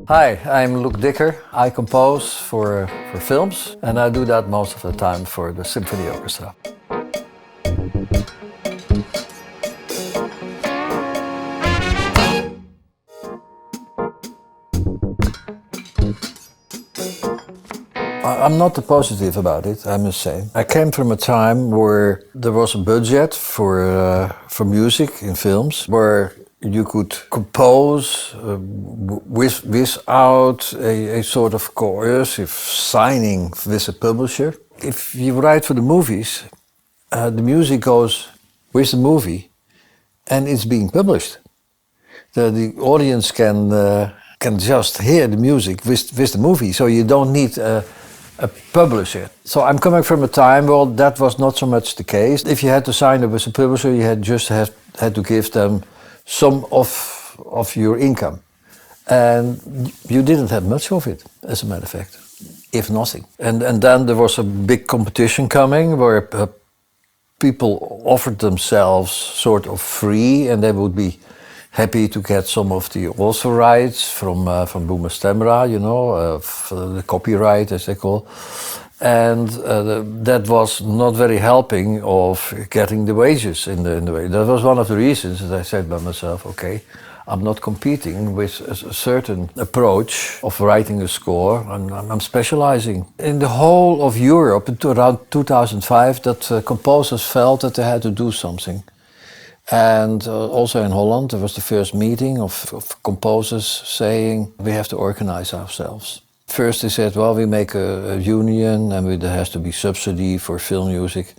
Hi, I'm Loek Dikker. I compose for films and I do that most of the time for the symphony orchestra. I'm not positive about it, I must say. I came from a time where there was a budget for music in films, where you could compose without a sort of coercive signing with a publisher. If you write for the movies, the music goes with the movie and it's being published. The audience can just hear the music with the movie, so you don't need a publisher. So I'm coming from a time where that was not so much the case. If you had to sign up with a publisher, you had to give them some of your income. And you didn't have much of it, as a matter of fact, if nothing. And then there was a big competition coming where people offered themselves sort of free, and they would be happy to get some of the author rights from Buma Stemra, the copyright, as they call. And that was not very helping of getting the wages in the way. That was one of the reasons that I said by myself, okay, I'm not competing with a certain approach of writing a score. I'm specializing. In the whole of Europe, around 2005, that composers felt that they had to do something. And also in Holland, there was the first meeting of composers saying, we have to organize ourselves. First they said, well, we make a union and there has to be subsidy for film music.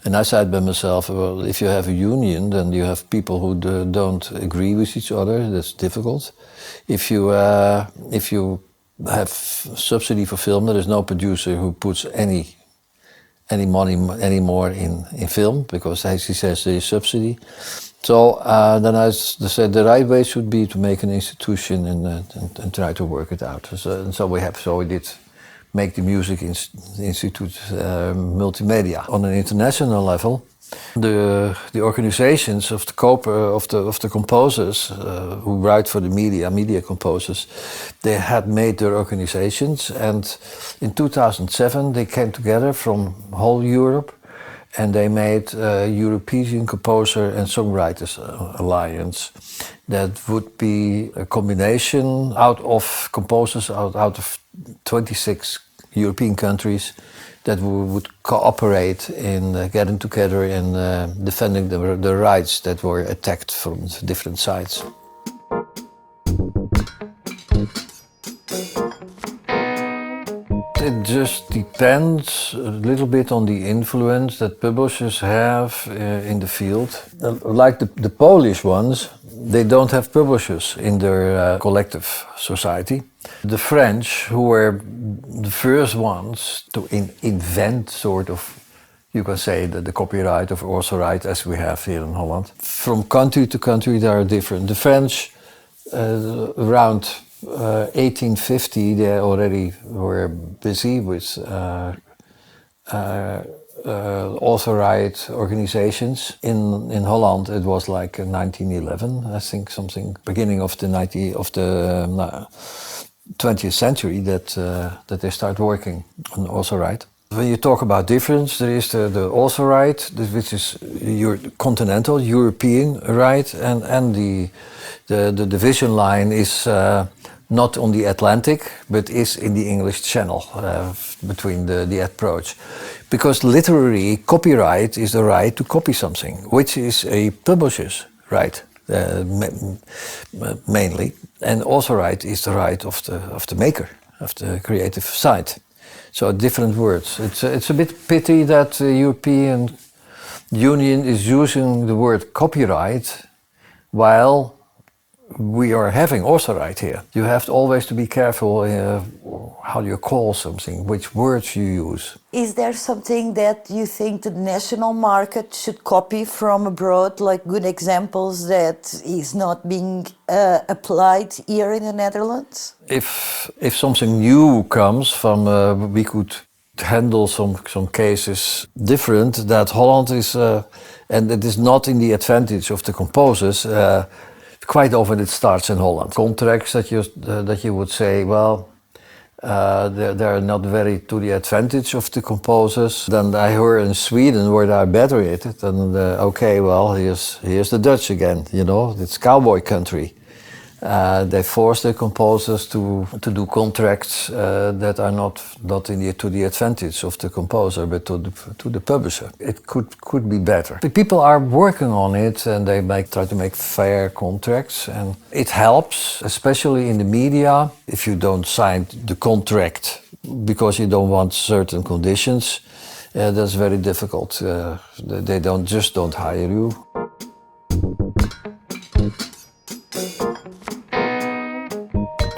And I said by myself, well, if you have a union, then you have people who don't agree with each other. That's difficult. If you have subsidy for film, there is no producer who puts any money anymore in film, because as he says there is subsidy. So then I said the right way should be to make an institution and try to work it out. So we did make the MuziekInstituut Multimedia. On an international level, the organizations of the composers who write for the media composers, they had made their organizations, and in 2007 they came together from whole Europe and they made a European Composer and Songwriters Alliance. That would be a combination out of composers out of 26 European countries that would cooperate in getting together and defending the rights that were attacked from different sides. It just depends a little bit on the influence that publishers have in the field. Like the Polish ones, they don't have publishers in their collective society. The French, who were the first ones to invent sort of, you can say, the copyright of author right as we have here in Holland. From country to country they are different. The French, around 1850, they already were busy with author right organizations. In Holland, it was like 1911, I think, something beginning of the 20th century that they start working on author right. When you talk about difference, there is the author right, which is your continental European right, and the division line is not on the Atlantic, but is in the English Channel between the approach. Because literary copyright is the right to copy something, which is a publisher's right mainly, and author right is the right of the maker, of the creative side. So different words. It's a bit pity that the European Union is using the word copyright while we are having author right here. You have to always to be careful how you call something, which words you use. Is there something that you think the national market should copy from abroad, like good examples that is not being applied here in the Netherlands? If something new comes from, we could handle some cases different. That Holland is, and it is not in the advantage of the composers. Quite often it starts in Holland. Contracts that you would say, well, they're not very to the advantage of the composers. Then I heard in Sweden where they're better at it. And okay, well, here's the Dutch again. You know, it's cowboy country. They force the composers to do contracts that are not to the advantage of the composer, but to the publisher. It could be better. The people are working on it, and they try to make fair contracts, and it helps, especially in the media. If you don't sign the contract because you don't want certain conditions, that's very difficult. They don't hire you.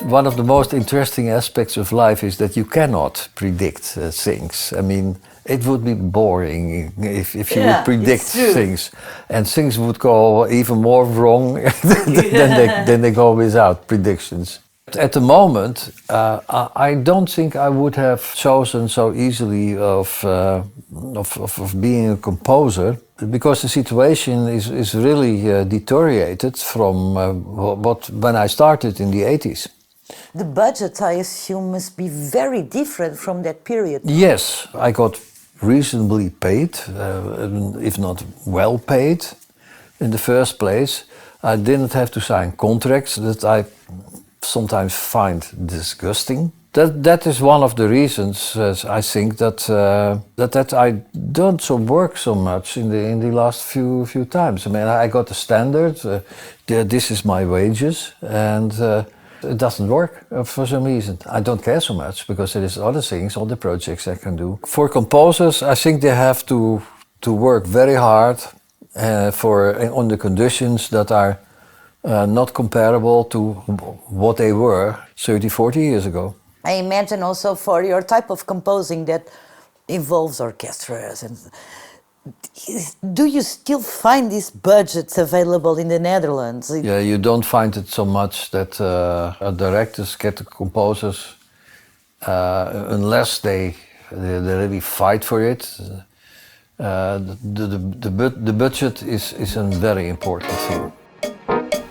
One of the most interesting aspects of life is that you cannot predict things. I mean, it would be boring if you would predict things, and things would go even more wrong than they go without predictions. At the moment, I don't think I would have chosen so easily of being a composer, because the situation is really deteriorated from when I started in the 80s. The budget, I assume, must be very different from that period. Yes, I got reasonably paid, if not well paid, in the first place. I didn't have to sign contracts that I sometimes find disgusting. That is one of the reasons I think that I don't work so much in the last few times. I mean, I got the standard. This is my wages, and it doesn't work for some reason. I don't care so much because there is other things, other projects I can do. For composers, I think they have to work very hard on the conditions that are not comparable to what they were 30, 40 years ago. I imagine also for your type of composing that involves orchestras. And do you still find these budgets available in the Netherlands? Yeah, you don't find it so much that directors get the composers unless they really fight for it. The budget is a very important thing.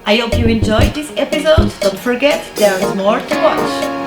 I hope you enjoyed this episode. Don't forget, there's more to watch.